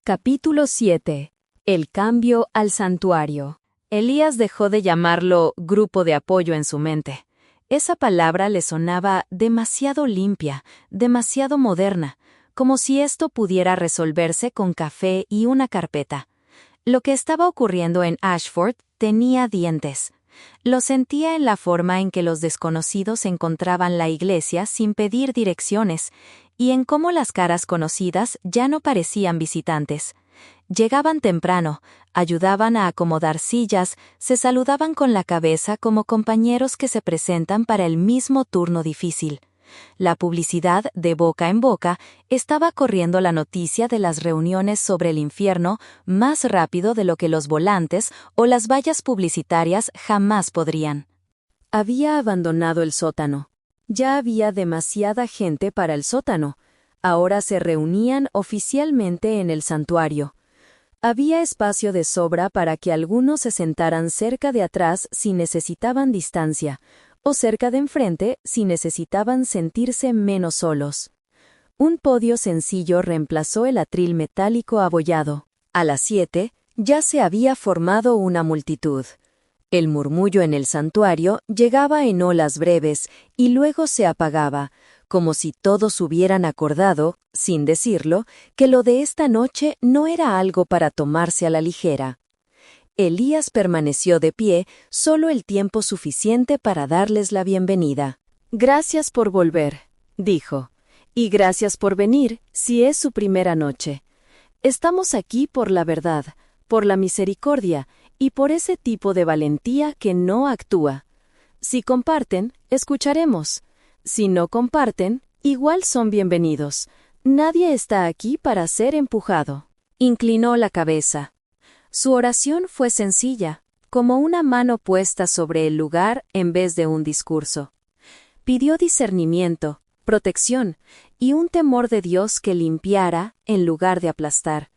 Capítulo 7. El cambio al santuario. Elías dejó de llamarlo grupo de apoyo en su mente. Esa palabra le sonaba demasiado limpia, demasiado moderna, como si esto pudiera resolverse con café y una carpeta. Lo que estaba ocurriendo en Ashford tenía dientes. Lo sentía en la forma en que los desconocidos encontraban la iglesia sin pedir direcciones, y en cómo las caras conocidas ya no parecían visitantes. Llegaban temprano, ayudaban a acomodar sillas, se saludaban con la cabeza como compañeros que se presentan para el mismo turno difícil. La publicidad, de boca en boca, estaba corriendo la noticia de las reuniones sobre el infierno más rápido de lo que los volantes o las vallas publicitarias jamás podrían. Había abandonado el sótano. Ya había demasiada gente para el sótano. Ahora se reunían oficialmente en el santuario. Había espacio de sobra para que algunos se sentaran cerca de atrás si necesitaban distancia, o cerca de enfrente si necesitaban sentirse menos solos. Un podio sencillo reemplazó el atril metálico abollado. A las 7 ya se había formado una multitud. El murmullo en el santuario llegaba en olas breves y luego se apagaba, como si todos hubieran acordado, sin decirlo, que lo de esta noche no era algo para tomarse a la ligera. Elías permaneció de pie solo el tiempo suficiente para darles la bienvenida. «Gracias por volver», dijo, «y gracias por venir si es su primera noche. Estamos aquí por la verdad, por la misericordia y por ese tipo de valentía que no actúa. Si comparten, escucharemos. Si no comparten, igual son bienvenidos. Nadie está aquí para ser empujado». Inclinó la cabeza. Su oración fue sencilla, como una mano puesta sobre el lugar en vez de un discurso. Pidió discernimiento, protección y un temor de Dios que limpiara en lugar de aplastar.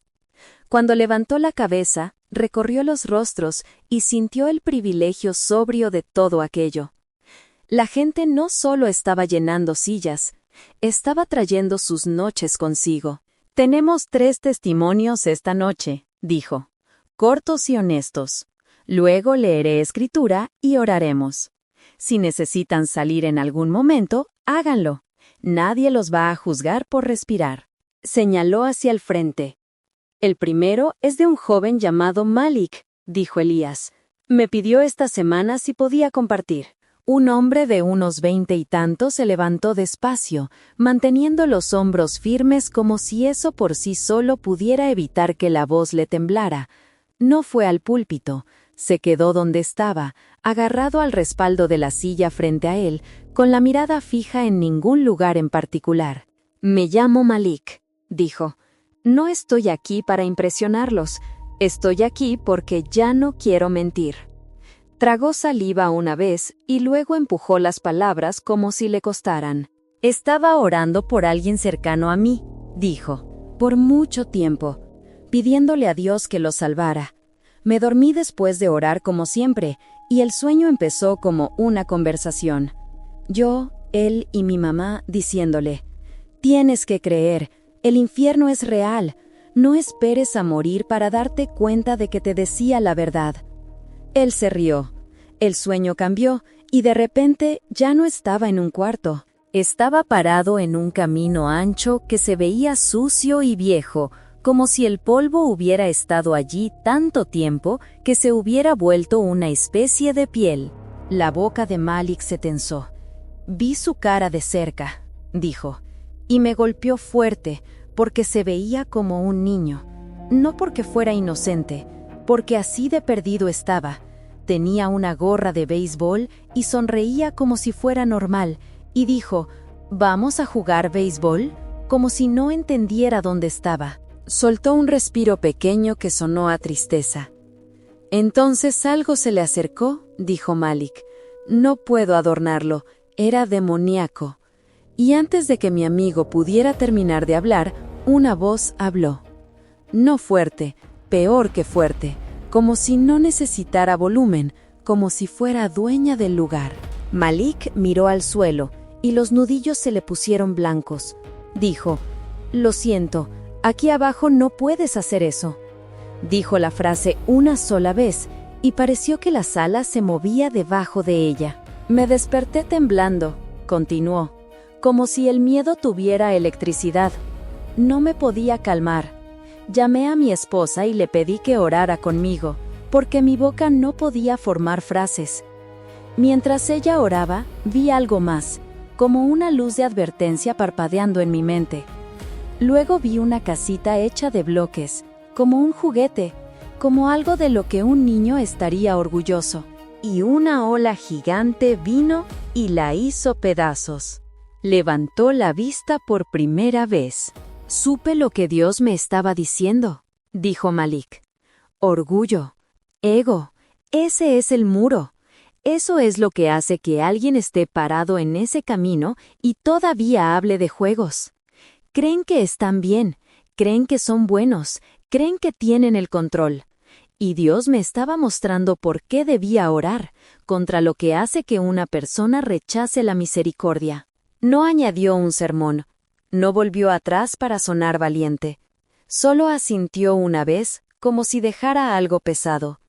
Cuando levantó la cabeza, recorrió los rostros y sintió el privilegio sobrio de todo aquello. La gente no solo estaba llenando sillas, estaba trayendo sus noches consigo. «Tenemos 3 testimonios esta noche», dijo, «cortos y honestos. Luego leeré escritura y oraremos. Si necesitan salir en algún momento, háganlo. Nadie los va a juzgar por respirar». Señaló hacia el frente. «El primero es de un joven llamado Malik», dijo Elías. «Me pidió esta semana si podía compartir». Un hombre de unos 20 y tantos se levantó despacio, manteniendo los hombros firmes como si eso por sí solo pudiera evitar que la voz le temblara. No fue al púlpito, se quedó donde estaba, agarrado al respaldo de la silla frente a él, con la mirada fija en ningún lugar en particular. «Me llamo Malik», dijo. «No estoy aquí para impresionarlos, estoy aquí porque ya no quiero mentir». Tragó saliva una vez y luego empujó las palabras como si le costaran. «Estaba orando por alguien cercano a mí», dijo, «por mucho tiempo, pidiéndole a Dios que lo salvara. Me dormí después de orar como siempre, y el sueño empezó como una conversación. Yo, él y mi mamá diciéndole, «Tienes que creer, el infierno es real, no esperes a morir para darte cuenta de que te decía la verdad». Él se rió. El sueño cambió, y de repente ya no estaba en un cuarto. Estaba parado en un camino ancho que se veía sucio y viejo, como si el polvo hubiera estado allí tanto tiempo que se hubiera vuelto una especie de piel. La boca de Malik se tensó. «Vi su cara de cerca», dijo, «y me golpeó fuerte, porque se veía como un niño. No porque fuera inocente, porque así de perdido estaba. Tenía una gorra de béisbol y sonreía como si fuera normal, y dijo, «¿Vamos a jugar béisbol?», como si no entendiera dónde estaba. Soltó un respiro pequeño que sonó a tristeza. «Entonces algo se le acercó», dijo Malik. «No puedo adornarlo, era demoníaco». Y antes de que mi amigo pudiera terminar de hablar, una voz habló. No fuerte, peor que fuerte, como si no necesitara volumen, como si fuera dueña del lugar. Malik miró al suelo, y los nudillos se le pusieron blancos. Dijo, «Lo siento, Aquí abajo no puedes hacer eso. Dijo la frase una sola vez y pareció que la sala se movía debajo de ella. Me desperté temblando, continuó, como si el miedo tuviera electricidad. No me podía calmar. Llamé a mi esposa y le pedí que orara conmigo, porque mi boca no podía formar frases. Mientras ella oraba, vi algo más, como una luz de advertencia parpadeando en mi mente. Luego vi una casita hecha de bloques, como un juguete, como algo de lo que un niño estaría orgulloso. Y una ola gigante vino y la hizo pedazos. Levantó la vista por primera vez. Supe lo que Dios me estaba diciendo, dijo Malik. Orgullo, ego, ese es el muro. Eso es lo que hace que alguien esté parado en ese camino y todavía hable de juegos. Creen que están bien, creen que son buenos, creen que tienen el control. Y Dios me estaba mostrando por qué debía orar contra lo que hace que una persona rechace la misericordia. No añadió un sermón, no volvió atrás para sonar valiente. Solo asintió una vez, como si dejara algo pesado.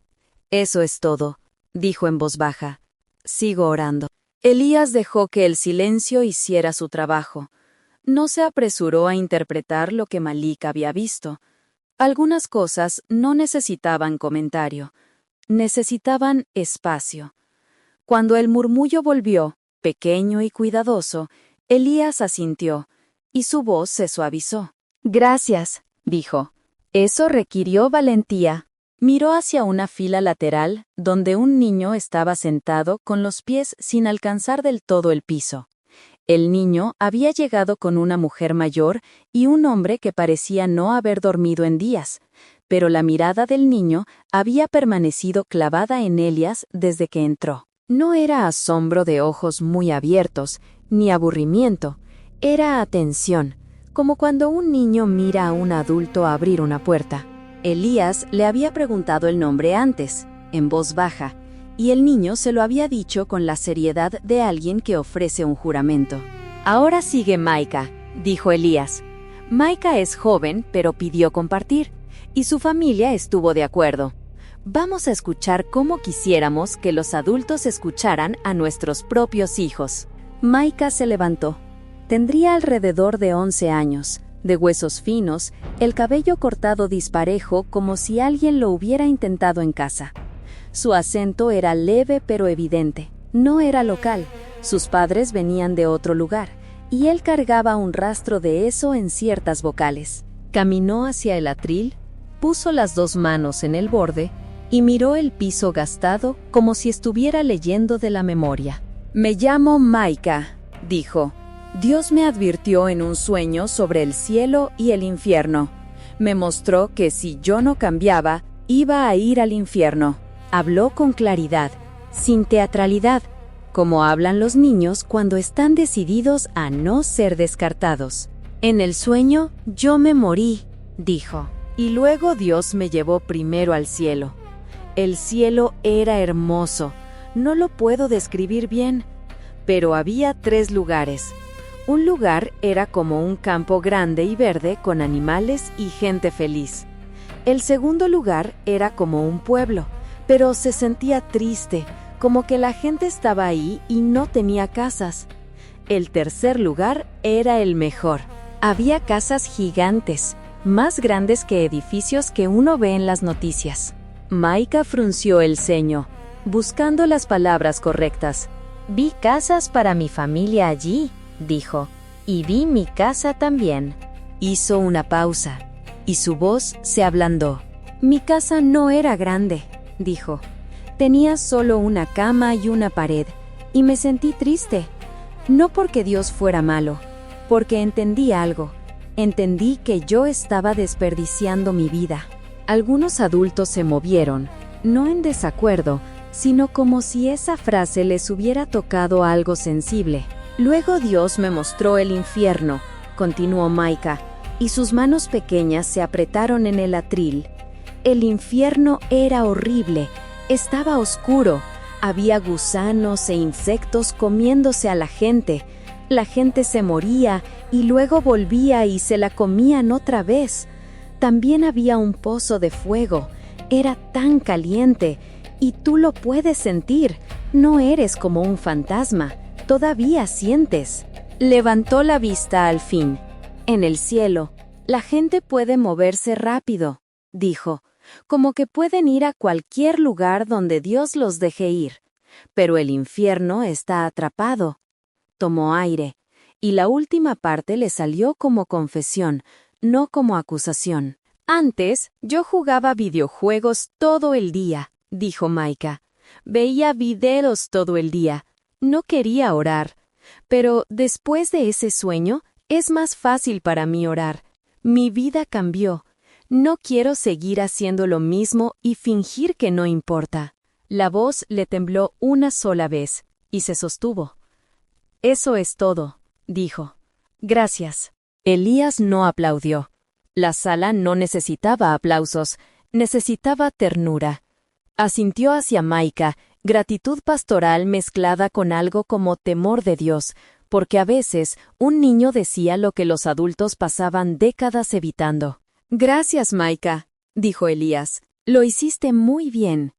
Eso es todo, dijo en voz baja. Sigo orando. Elías dejó que el silencio hiciera su trabajo. No se apresuró a interpretar lo que Malik había visto. Algunas cosas no necesitaban comentario, necesitaban espacio. Cuando el murmullo volvió, pequeño y cuidadoso, Elías asintió, y su voz se suavizó. «Gracias», dijo. Eso requirió valentía. Miró hacia una fila lateral, donde un niño estaba sentado con los pies sin alcanzar del todo el piso. El niño había llegado con una mujer mayor y un hombre que parecía no haber dormido en días, pero la mirada del niño había permanecido clavada en Elías desde que entró. No era asombro de ojos muy abiertos, ni aburrimiento, era atención, como cuando un niño mira a un adulto abrir una puerta. Elías le había preguntado el nombre antes, en voz baja, y el niño se lo había dicho con la seriedad de alguien que ofrece un juramento. «Ahora sigue Maika», dijo Elías. Maika es joven, pero pidió compartir, y su familia estuvo de acuerdo. Vamos a escuchar cómo quisiéramos que los adultos escucharan a nuestros propios hijos. Maika se levantó. Tendría alrededor de 11 años, de huesos finos, el cabello cortado disparejo como si alguien lo hubiera intentado en casa. Su acento era leve pero evidente. No era local, sus padres venían de otro lugar, y él cargaba un rastro de eso en ciertas vocales. Caminó hacia el atril, puso las dos manos en el borde y miró el piso gastado como si estuviera leyendo de la memoria. «Me llamo Maika», dijo. «Dios me advirtió en un sueño sobre el cielo y el infierno. Me mostró que si yo no cambiaba, iba a ir al infierno». Habló con claridad, sin teatralidad, como hablan los niños cuando están decididos a no ser descartados. «En el sueño yo me morí», dijo, «y luego Dios me llevó primero al cielo. El cielo era hermoso, no lo puedo describir bien, pero había 3 lugares. Un lugar era como un campo grande y verde con animales y gente feliz. El segundo lugar era como un pueblo, pero se sentía triste, como que la gente estaba ahí y no tenía casas. El tercer lugar era el mejor. Había casas gigantes, más grandes que edificios que uno ve en las noticias». Maika frunció el ceño, buscando las palabras correctas. «Vi casas para mi familia allí», dijo, «y vi mi casa también». Hizo una pausa, y su voz se ablandó. «Mi casa no era grande», dijo. «Tenía solo una cama y una pared, y me sentí triste. No porque Dios fuera malo, porque entendí algo. Entendí que yo estaba desperdiciando mi vida». Algunos adultos se movieron, no en desacuerdo, sino como si esa frase les hubiera tocado algo sensible. «Luego Dios me mostró el infierno», continuó Maika, y sus manos pequeñas se apretaron en el atril. «El infierno era horrible, estaba oscuro, había gusanos e insectos comiéndose a la gente. La gente se moría y luego volvía y se la comían otra vez. También había un pozo de fuego. Era tan caliente. Y tú lo puedes sentir. No eres como un fantasma. Todavía sientes. Levantó la vista al fin. En el cielo, la gente puede moverse rápido, dijo, como que pueden ir a cualquier lugar donde Dios los deje ir. Pero el infierno está atrapado. Tomó aire, y la última parte le salió como confesión, no como acusación. Antes, yo jugaba videojuegos todo el día, dijo Maika. Veía videos todo el día. No quería orar. Pero después de ese sueño, es más fácil para mí orar. Mi vida cambió. No quiero seguir haciendo lo mismo y fingir que no importa. La voz le tembló una sola vez, y se sostuvo. Eso es todo, dijo. Gracias. Elías no aplaudió. La sala no necesitaba aplausos, necesitaba ternura. Asintió hacia Maika, gratitud pastoral mezclada con algo como temor de Dios, porque a veces un niño decía lo que los adultos pasaban décadas evitando. Gracias, Maika, dijo Elías. Lo hiciste muy bien.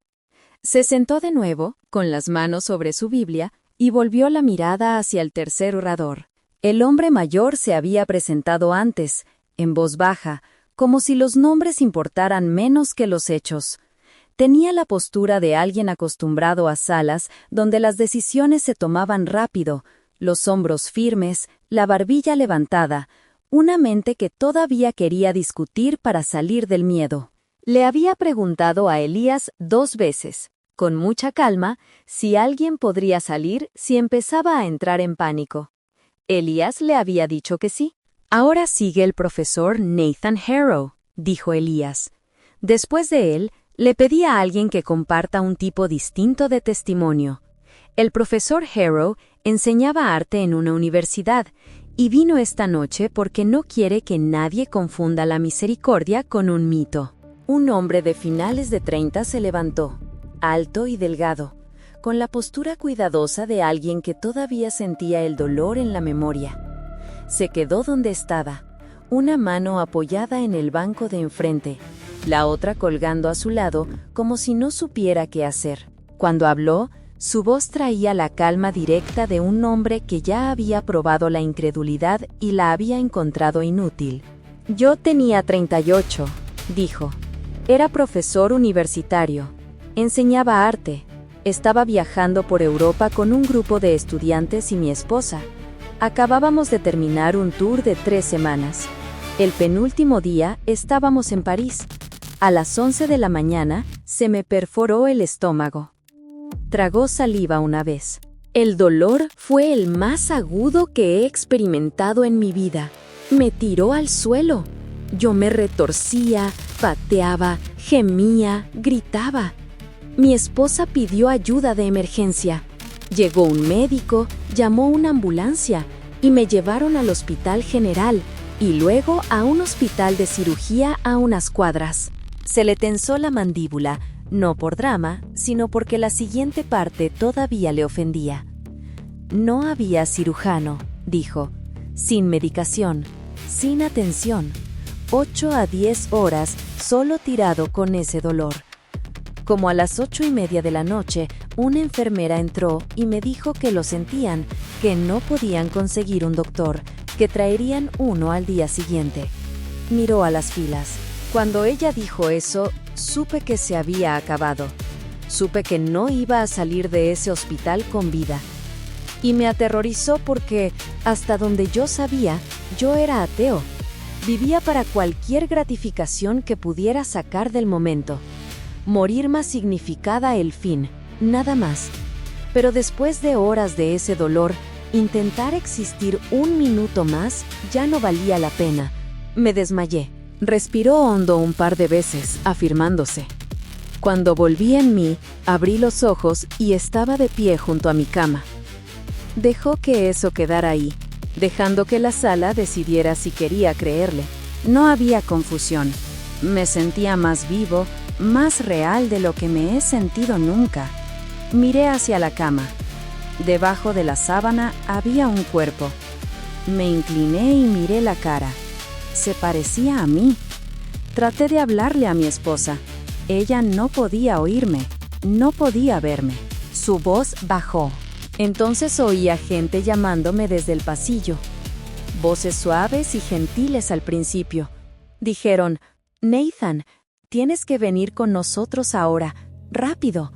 Se sentó de nuevo, con las manos sobre su Biblia, y volvió la mirada hacia el tercer orador. El hombre mayor se había presentado antes, en voz baja, como si los nombres importaran menos que los hechos. Tenía la postura de alguien acostumbrado a salas donde las decisiones se tomaban rápido, los hombros firmes, la barbilla levantada, una mente que todavía quería discutir para salir del miedo. Le había preguntado a Elías 2 veces, con mucha calma, si alguien podría salir si empezaba a entrar en pánico. Elías le había dicho que sí. Ahora sigue el profesor Nathan Harrow, dijo Elías. Después de él, le pedí a alguien que comparta un tipo distinto de testimonio. El profesor Harrow enseñaba arte en una universidad y vino esta noche porque no quiere que nadie confunda la misericordia con un mito. Un hombre de finales de 30 se levantó, alto y delgado, con la postura cuidadosa de alguien que todavía sentía el dolor en la memoria. Se quedó donde estaba, una mano apoyada en el banco de enfrente, la otra colgando a su lado como si no supiera qué hacer. Cuando habló, su voz traía la calma directa de un hombre que ya había probado la incredulidad y la había encontrado inútil. Yo tenía 38, dijo. Era profesor universitario. Enseñaba arte. Estaba viajando por Europa con un grupo de estudiantes y mi esposa. Acabábamos de terminar un tour de 3 semanas. El penúltimo día estábamos en París. A las 11 de la mañana se me perforó el estómago. Tragó saliva una vez. El dolor fue el más agudo que he experimentado en mi vida. Me tiró al suelo. Yo me retorcía, pateaba, gemía, gritaba. Mi esposa pidió ayuda de emergencia. Llegó un médico, llamó una ambulancia y me llevaron al Hospital General y luego a un hospital de cirugía a unas cuadras. Se le tensó la mandíbula, no por drama, sino porque la siguiente parte todavía le ofendía. No había cirujano, dijo, sin medicación, sin atención, 8 a 10 horas solo tirado con ese dolor. Como a las 8:30 de la noche, una enfermera entró y me dijo que lo sentían, que no podían conseguir un doctor, que traerían uno al día siguiente. Miró a las filas. Cuando ella dijo eso, supe que se había acabado. Supe que no iba a salir de ese hospital con vida. Y me aterrorizó porque, hasta donde yo sabía, yo era ateo. Vivía para cualquier gratificación que pudiera sacar del momento. Morir más significaba el fin, nada más. Pero después de horas de ese dolor, intentar existir un minuto más ya no valía la pena. Me desmayé. Respiró hondo un par de veces, afirmándose. Cuando volví en mí, abrí los ojos y estaba de pie junto a mi cama. Dejó que eso quedara ahí, dejando que la sala decidiera si quería creerle. No había confusión. Me sentía más vivo, más real de lo que me he sentido nunca. Miré hacia la cama. Debajo de la sábana había un cuerpo. Me incliné y miré la cara. Se parecía a mí. Traté de hablarle a mi esposa. Ella no podía oírme, no podía verme. Su voz bajó. Entonces oía gente llamándome desde el pasillo. Voces suaves y gentiles al principio. Dijeron: «Nathan, tienes que venir con nosotros ahora, rápido».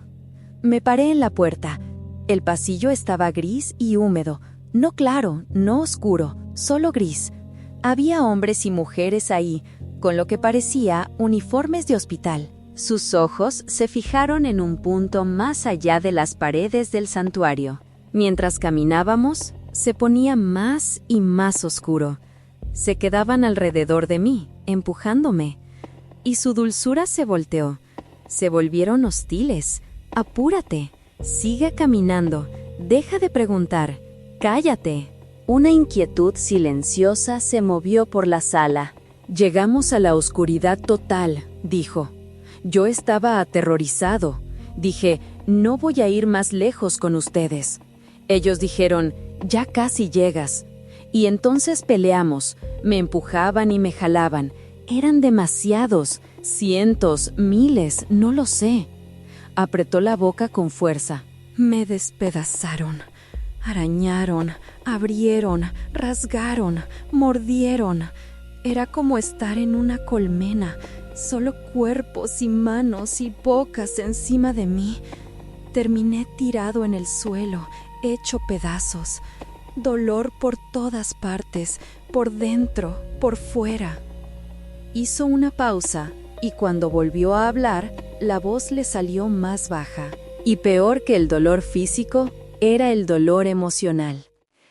Me paré en la puerta. El pasillo estaba gris y húmedo, no claro, no oscuro, solo gris. Había hombres y mujeres ahí, con lo que parecía uniformes de hospital. Sus ojos se fijaron en un punto más allá de las paredes del santuario. Mientras caminábamos, se ponía más y más oscuro. Se quedaban alrededor de mí, empujándome. Y su dulzura se volteó. Se volvieron hostiles. «Apúrate, sigue caminando, deja de preguntar, cállate». Una inquietud silenciosa se movió por la sala. «Llegamos a la oscuridad total», dijo. Yo estaba aterrorizado. Dije: «No voy a ir más lejos con ustedes». Ellos dijeron: «Ya casi llegas». Y entonces peleamos. Me empujaban y me jalaban. Eran demasiados, cientos, miles, no lo sé. Apretó la boca con fuerza. Me despedazaron, arañaron, abrieron, rasgaron, mordieron. Era como estar en una colmena, solo cuerpos y manos y bocas encima de mí. Terminé tirado en el suelo, hecho pedazos. Dolor por todas partes, por dentro, por fuera. Hizo una pausa y cuando volvió a hablar, la voz le salió más baja. Y peor que el dolor físico, era el dolor emocional.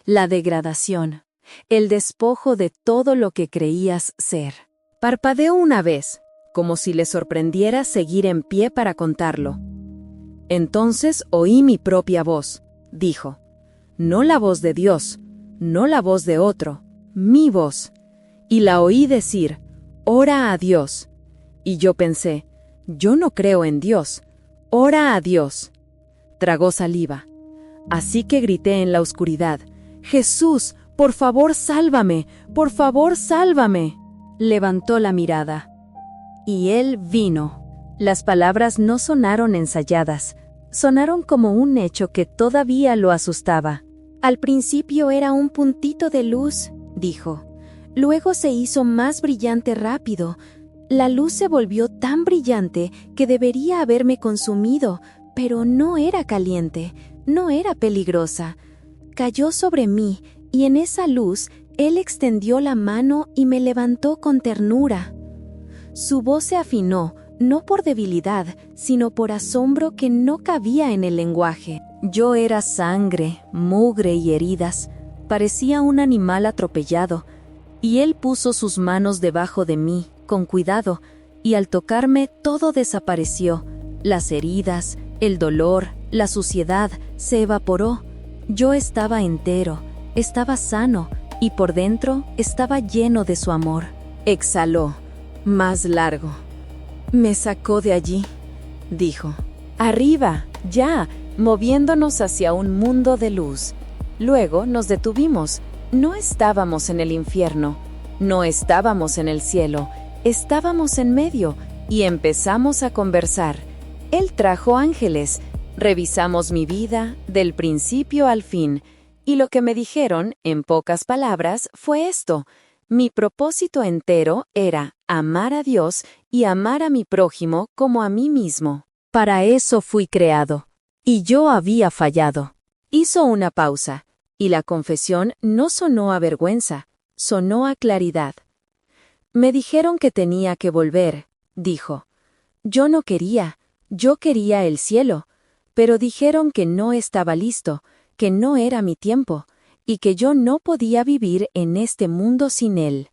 La degradación, el despojo de todo lo que creías ser. Parpadeó una vez, como si le sorprendiera seguir en pie para contarlo. Entonces oí mi propia voz, dijo. No la voz de Dios, no la voz de otro, mi voz. Y la oí decir: «Ora a Dios». Y yo pensé: «Yo no creo en Dios. Ora a Dios». Tragó saliva. Así que grité en la oscuridad: «Jesús, por favor, sálvame, por favor, sálvame». Levantó la mirada. Y él vino. Las palabras no sonaron ensayadas. Sonaron como un hecho que todavía lo asustaba. «Al principio era un puntito de luz», dijo. «Luego se hizo más brillante rápido. La luz se volvió tan brillante que debería haberme consumido, pero no era caliente, no era peligrosa. Cayó sobre mí y en esa luz él extendió la mano y me levantó con ternura». Su voz se afinó, no por debilidad, sino por asombro que no cabía en el lenguaje. Yo era sangre, mugre y heridas. Parecía un animal atropellado. Y él puso sus manos debajo de mí, con cuidado, y al tocarme todo desapareció. Las heridas, el dolor, la suciedad, se evaporó. Yo estaba entero, estaba sano, y por dentro estaba lleno de su amor. Exhaló, más largo. «Me sacó de allí», dijo. «Arriba, ya», moviéndonos hacia un mundo de luz. Luego nos detuvimos. No estábamos en el infierno, no estábamos en el cielo, estábamos en medio y empezamos a conversar. Él trajo ángeles, revisamos mi vida del principio al fin, y lo que me dijeron, en pocas palabras, fue esto. Mi propósito entero era amar a Dios y amar a mi prójimo como a mí mismo. Para eso fui creado. Y yo había fallado. Hizo una pausa. Y la confesión no sonó a vergüenza, sonó a claridad. Me dijeron que tenía que volver, dijo. Yo no quería, yo quería el cielo, pero dijeron que no estaba listo, que no era mi tiempo, y que yo no podía vivir en este mundo sin él.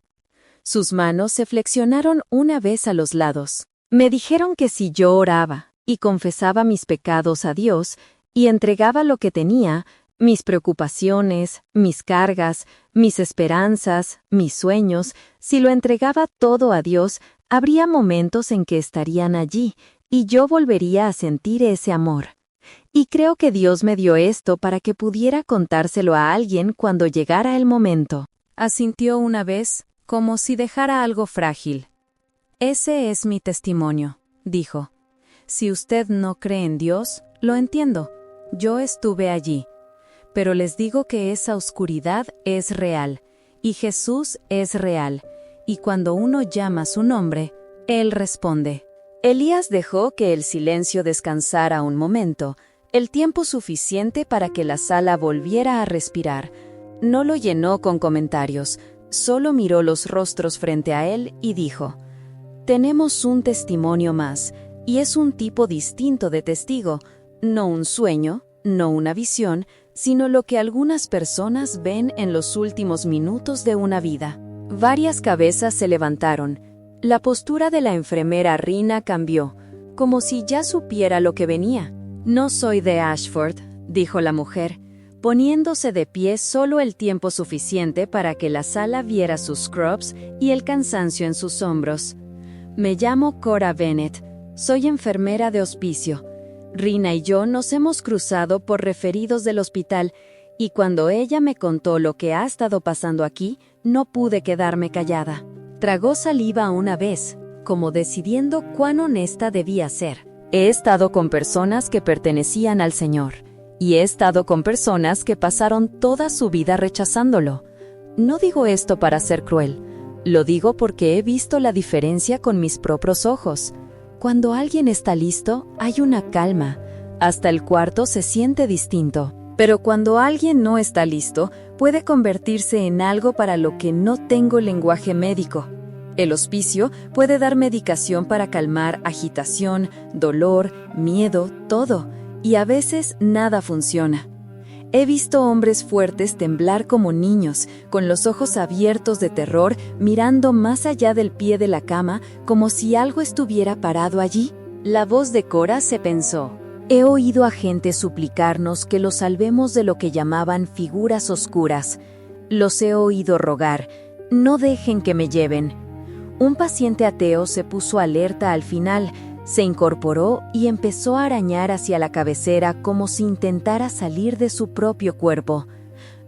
Sus manos se flexionaron una vez a los lados. Me dijeron que si yo oraba y confesaba mis pecados a Dios y entregaba lo que tenía, mis preocupaciones, mis cargas, mis esperanzas, mis sueños, si lo entregaba todo a Dios, habría momentos en que estarían allí y yo volvería a sentir ese amor. Y creo que Dios me dio esto para que pudiera contárselo a alguien cuando llegara el momento. Asintió una vez, como si dejara algo frágil. Ese es mi testimonio, dijo. Si usted no cree en Dios, lo entiendo. Yo estuve allí. Pero les digo que esa oscuridad es real, y Jesús es real, y cuando uno llama su nombre, Él responde. Elías dejó que el silencio descansara un momento, el tiempo suficiente para que la sala volviera a respirar. No lo llenó con comentarios, solo miró los rostros frente a él y dijo: «Tenemos un testimonio más, y es un tipo distinto de testigo, no un sueño, no una visión, sino lo que algunas personas ven en los últimos minutos de una vida». Varias cabezas se levantaron. La postura de la enfermera Rina cambió, como si ya supiera lo que venía. «No soy de Ashford», dijo la mujer, poniéndose de pie solo el tiempo suficiente para que la sala viera sus scrubs y el cansancio en sus hombros. «Me llamo Cora Bennett. Soy enfermera de hospicio. Rina y yo nos hemos cruzado por referidos del hospital, y cuando ella me contó lo que ha estado pasando aquí, no pude quedarme callada». Tragó saliva una vez, como decidiendo cuán honesta debía ser. «He estado con personas que pertenecían al Señor, y he estado con personas que pasaron toda su vida rechazándolo. No digo esto para ser cruel, lo digo porque he visto la diferencia con mis propios ojos. Cuando alguien está listo, hay una calma, hasta el cuarto se siente distinto. Pero cuando alguien no está listo, puede convertirse en algo para lo que no tengo lenguaje médico. El hospicio puede dar medicación para calmar agitación, dolor, miedo, todo, y a veces nada funciona. He visto hombres fuertes temblar como niños, con los ojos abiertos de terror, mirando más allá del pie de la cama, como si algo estuviera parado allí. La voz de Cora se pensó. He oído a gente suplicarnos que los salvemos de lo que llamaban figuras oscuras. Los he oído rogar, no dejen que me lleven. Un paciente ateo se puso alerta al final, se incorporó y empezó a arañar hacia la cabecera como si intentara salir de su propio cuerpo.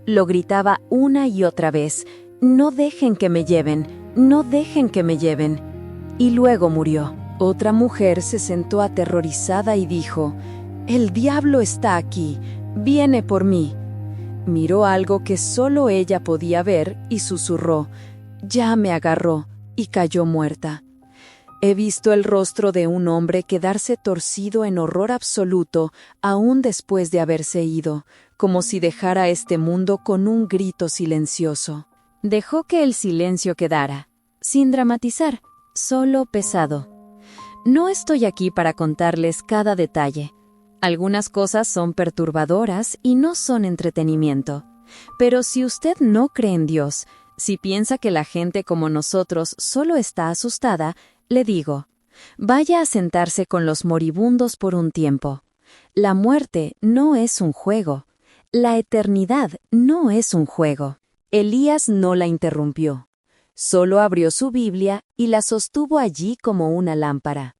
Lo gritaba una y otra vez, no dejen que me lleven, no dejen que me lleven. Y luego murió. Otra mujer se sentó aterrorizada y dijo: «El diablo está aquí, viene por mí». Miró algo que solo ella podía ver y susurró: «Ya me agarró», y cayó muerta. He visto el rostro de un hombre quedarse torcido en horror absoluto aún después de haberse ido, como si dejara este mundo con un grito silencioso. Dejó que el silencio quedara, sin dramatizar, solo pesado. No estoy aquí para contarles cada detalle. Algunas cosas son perturbadoras y no son entretenimiento. Pero si usted no cree en Dios, si piensa que la gente como nosotros solo está asustada, le digo, vaya a sentarse con los moribundos por un tiempo. La muerte no es un juego. La eternidad no es un juego. Elías no la interrumpió. Solo abrió su Biblia y la sostuvo allí como una lámpara.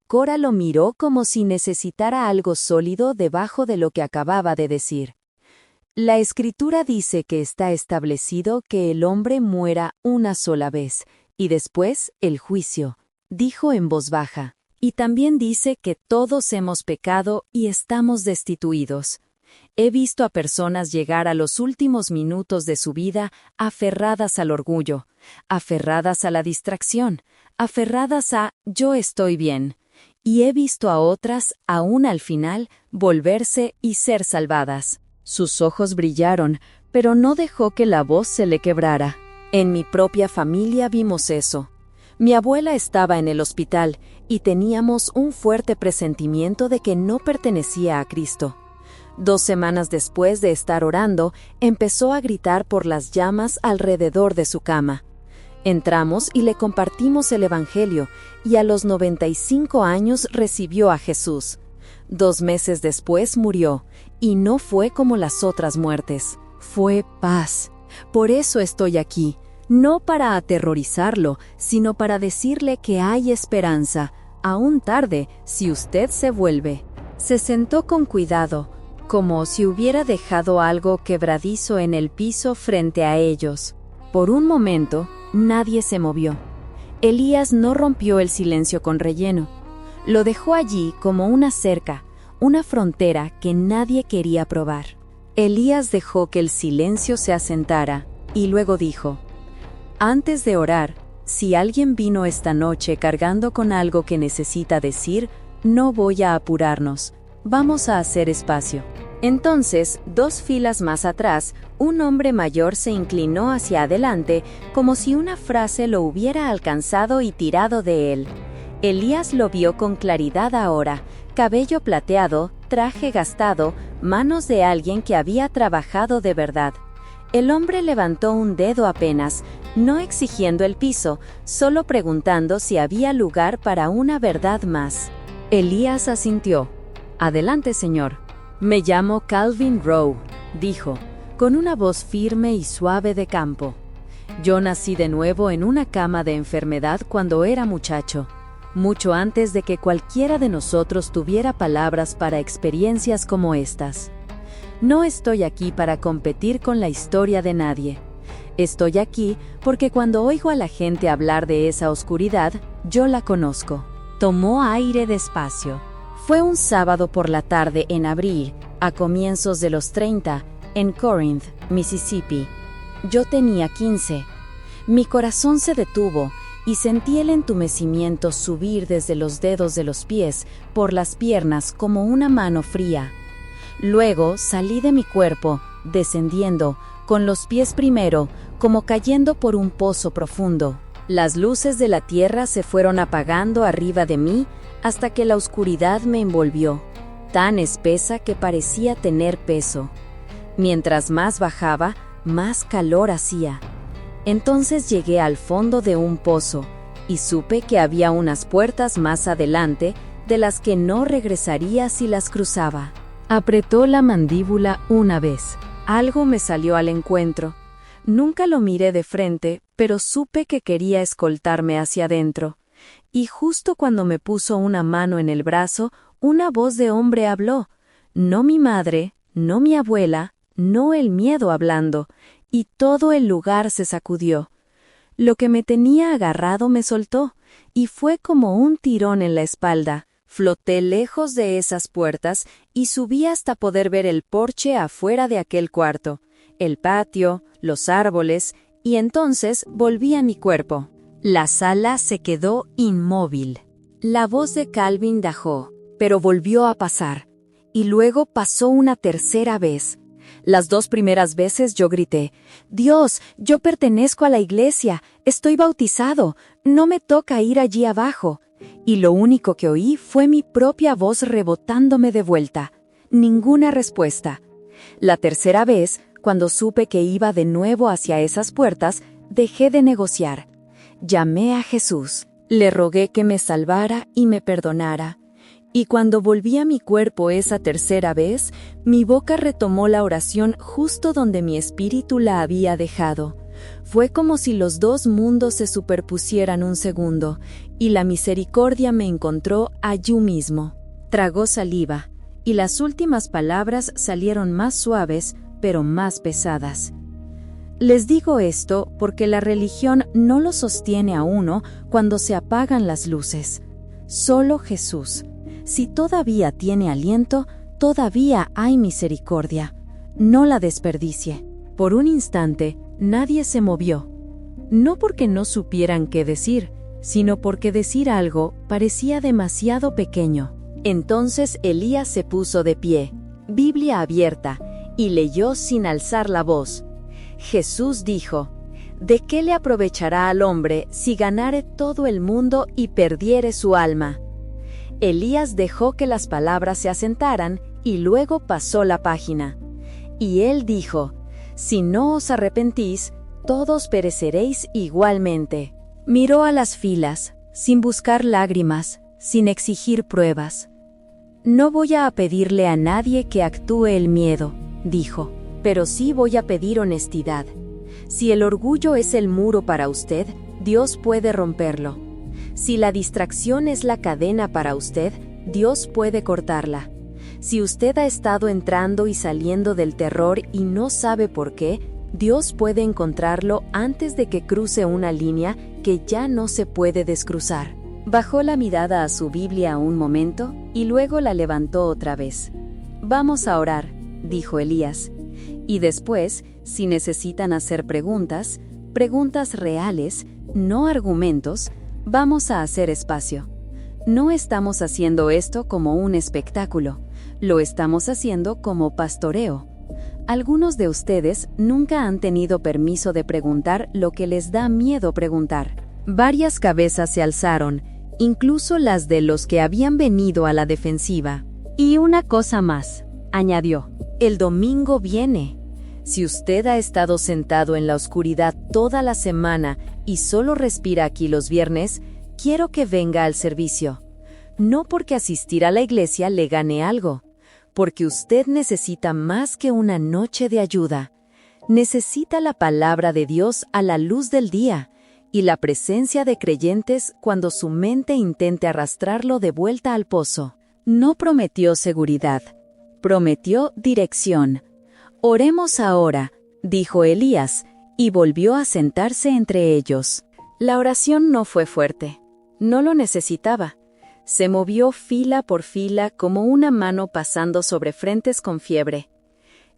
Cora lo miró como si necesitara algo sólido debajo de lo que acababa de decir. La Escritura dice que está establecido que el hombre muera una sola vez, y después el juicio, dijo en voz baja. Y también dice que todos hemos pecado y estamos destituidos. He visto a personas llegar a los últimos minutos de su vida aferradas al orgullo, aferradas a la distracción, aferradas a «yo estoy bien». Y he visto a otras, aún al final, volverse y ser salvadas. Sus ojos brillaron, pero no dejó que la voz se le quebrara. En mi propia familia vimos eso. Mi abuela estaba en el hospital y teníamos un fuerte presentimiento de que no pertenecía a Cristo. 2 semanas después de estar orando, empezó a gritar por las llamas alrededor de su cama. Entramos y le compartimos el Evangelio, y a los 95 años recibió a Jesús. 2 meses después murió, y no fue como las otras muertes. Fue paz. Por eso estoy aquí, no para aterrorizarlo, sino para decirle que hay esperanza, aún tarde, si usted se vuelve. Se sentó con cuidado, como si hubiera dejado algo quebradizo en el piso frente a ellos. Por un momento, nadie se movió. Elías no rompió el silencio con relleno. Lo dejó allí como una cerca, una frontera que nadie quería probar. Elías dejó que el silencio se asentara y luego dijo: «Antes de orar, si alguien vino esta noche cargando con algo que necesita decir, no voy a apurarnos. Vamos a hacer espacio». Entonces, 2 filas más atrás, un hombre mayor se inclinó hacia adelante como si una frase lo hubiera alcanzado y tirado de él. Elías lo vio con claridad ahora: cabello plateado, traje gastado, manos de alguien que había trabajado de verdad. El hombre levantó un dedo apenas, no exigiendo el piso, solo preguntando si había lugar para una verdad más. Elías asintió. «Adelante, señor». «Me llamo Calvin Rowe», dijo, con una voz firme y suave de campo. «Yo nací de nuevo en una cama de enfermedad cuando era muchacho, mucho antes de que cualquiera de nosotros tuviera palabras para experiencias como estas. No estoy aquí para competir con la historia de nadie. Estoy aquí porque cuando oigo a la gente hablar de esa oscuridad, yo la conozco». Tomó aire despacio. Fue un sábado por la tarde en abril, a comienzos de los 30, en Corinth, Mississippi. Yo tenía 15. Mi corazón se detuvo y sentí el entumecimiento subir desde los dedos de los pies por las piernas como una mano fría. Luego salí de mi cuerpo, descendiendo, con los pies primero, como cayendo por un pozo profundo. Las luces de la tierra se fueron apagando arriba de mí hasta que la oscuridad me envolvió, tan espesa que parecía tener peso. Mientras más bajaba, más calor hacía. Entonces llegué al fondo de un pozo y supe que había unas puertas más adelante de las que no regresaría si las cruzaba. Apretó la mandíbula una vez. Algo me salió al encuentro. Nunca lo miré de frente, pero supe que quería escoltarme hacia adentro. Y justo cuando me puso una mano en el brazo, una voz de hombre habló. No mi madre, no mi abuela, no el miedo hablando, y todo el lugar se sacudió. Lo que me tenía agarrado me soltó, y fue como un tirón en la espalda. Floté lejos de esas puertas y subí hasta poder ver el porche afuera de aquel cuarto, el patio, los árboles, y entonces volví a mi cuerpo. La sala se quedó inmóvil. La voz de Calvin dejó, pero volvió a pasar. Y luego pasó una tercera vez. Las 2 primeras veces yo grité: «Dios, yo pertenezco a la iglesia, estoy bautizado, no me toca ir allí abajo». Y lo único que oí fue mi propia voz rebotándome de vuelta. Ninguna respuesta. La tercera vez, cuando supe que iba de nuevo hacia esas puertas, dejé de negociar. Llamé a Jesús, le rogué que me salvara y me perdonara. Y cuando volví a mi cuerpo esa tercera vez, mi boca retomó la oración justo donde mi espíritu la había dejado. Fue como si los 2 mundos se superpusieran un segundo, y la misericordia me encontró allí mismo. Tragó saliva, y las últimas palabras salieron más suaves, pero más pesadas. Les digo esto porque la religión no lo sostiene a uno cuando se apagan las luces. Solo Jesús. Si todavía tiene aliento, todavía hay misericordia. No la desperdicie. Por un instante, nadie se movió. No porque no supieran qué decir, sino porque decir algo parecía demasiado pequeño. Entonces Elías se puso de pie, Biblia abierta, y leyó sin alzar la voz. Jesús dijo: ¿De qué le aprovechará al hombre si ganare todo el mundo y perdiere su alma? Elías dejó que las palabras se asentaran y luego pasó la página. Y él dijo: Si no os arrepentís, todos pereceréis igualmente. Miró a las filas, sin buscar lágrimas, sin exigir pruebas. No voy a pedirle a nadie que actúe el miedo, dijo, pero sí voy a pedir honestidad. Si el orgullo es el muro para usted, Dios puede romperlo. Si la distracción es la cadena para usted, Dios puede cortarla. Si usted ha estado entrando y saliendo del terror y no sabe por qué, Dios puede encontrarlo antes de que cruce una línea que ya no se puede descruzar. Bajó la mirada a su Biblia un momento y luego la levantó otra vez. «Vamos a orar», dijo Elías. «Y después, si necesitan hacer preguntas reales, no argumentos, vamos a hacer espacio. No estamos haciendo esto como un espectáculo, lo estamos haciendo como pastoreo. Algunos de ustedes nunca han tenido permiso de preguntar lo que les da miedo preguntar». Varias cabezas se alzaron, incluso las de los que habían venido a la defensiva. «Y una cosa más», añadió, «el domingo viene. Si usted ha estado sentado en la oscuridad toda la semana y solo respira aquí los viernes, quiero que venga al servicio. No porque asistir a la iglesia le gane algo, porque usted necesita más que una noche de ayuda. Necesita la palabra de Dios a la luz del día y la presencia de creyentes cuando su mente intente arrastrarlo de vuelta al pozo». No prometió seguridad, prometió dirección. «Oremos ahora», dijo Elías, y volvió a sentarse entre ellos. La oración no fue fuerte. No lo necesitaba. Se movió fila por fila como una mano pasando sobre frentes con fiebre.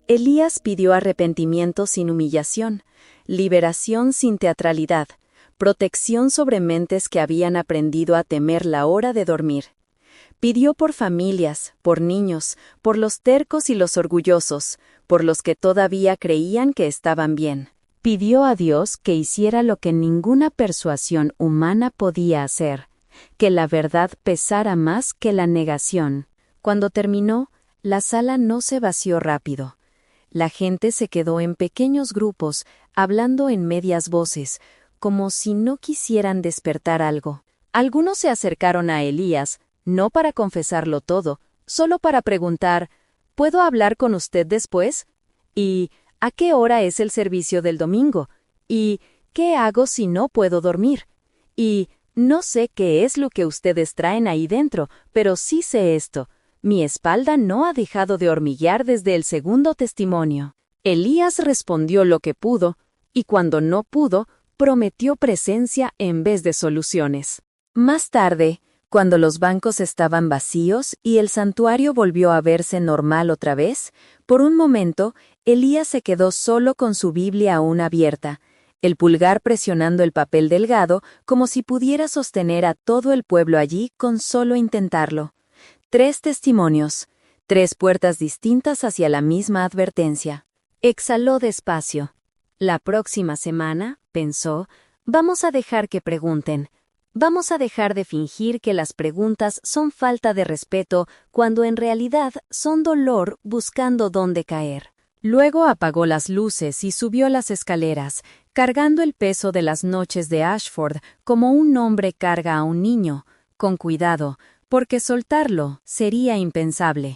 Elías pidió arrepentimiento sin humillación, liberación sin teatralidad, protección sobre mentes que habían aprendido a temer la hora de dormir. Pidió por familias, por niños, por los tercos y los orgullosos, por los que todavía creían que estaban bien. Pidió a Dios que hiciera lo que ninguna persuasión humana podía hacer, que la verdad pesara más que la negación. Cuando terminó, la sala no se vació rápido. La gente se quedó en pequeños grupos, hablando en medias voces, como si no quisieran despertar algo. Algunos se acercaron a Elías, no para confesarlo todo, solo para preguntar, ¿puedo hablar con usted después? ¿Y a qué hora es el servicio del domingo? ¿Y qué hago si no puedo dormir? Y no sé qué es lo que ustedes traen ahí dentro, pero sí sé esto. Mi espalda no ha dejado de hormiguear desde el segundo testimonio. Elías respondió lo que pudo, y cuando no pudo, prometió presencia en vez de soluciones. Más tarde, cuando los bancos estaban vacíos y el santuario volvió a verse normal otra vez, por un momento, Elías se quedó solo con su Biblia aún abierta, el pulgar presionando el papel delgado como si pudiera sostener a todo el pueblo allí con solo intentarlo. 3 testimonios, 3 puertas distintas hacia la misma advertencia. Exhaló despacio. La próxima semana, pensó, vamos a dejar que pregunten. Vamos a dejar de fingir que las preguntas son falta de respeto cuando en realidad son dolor buscando dónde caer. Luego apagó las luces y subió las escaleras, cargando el peso de las noches de Ashford como un hombre carga a un niño, con cuidado, porque soltarlo sería impensable.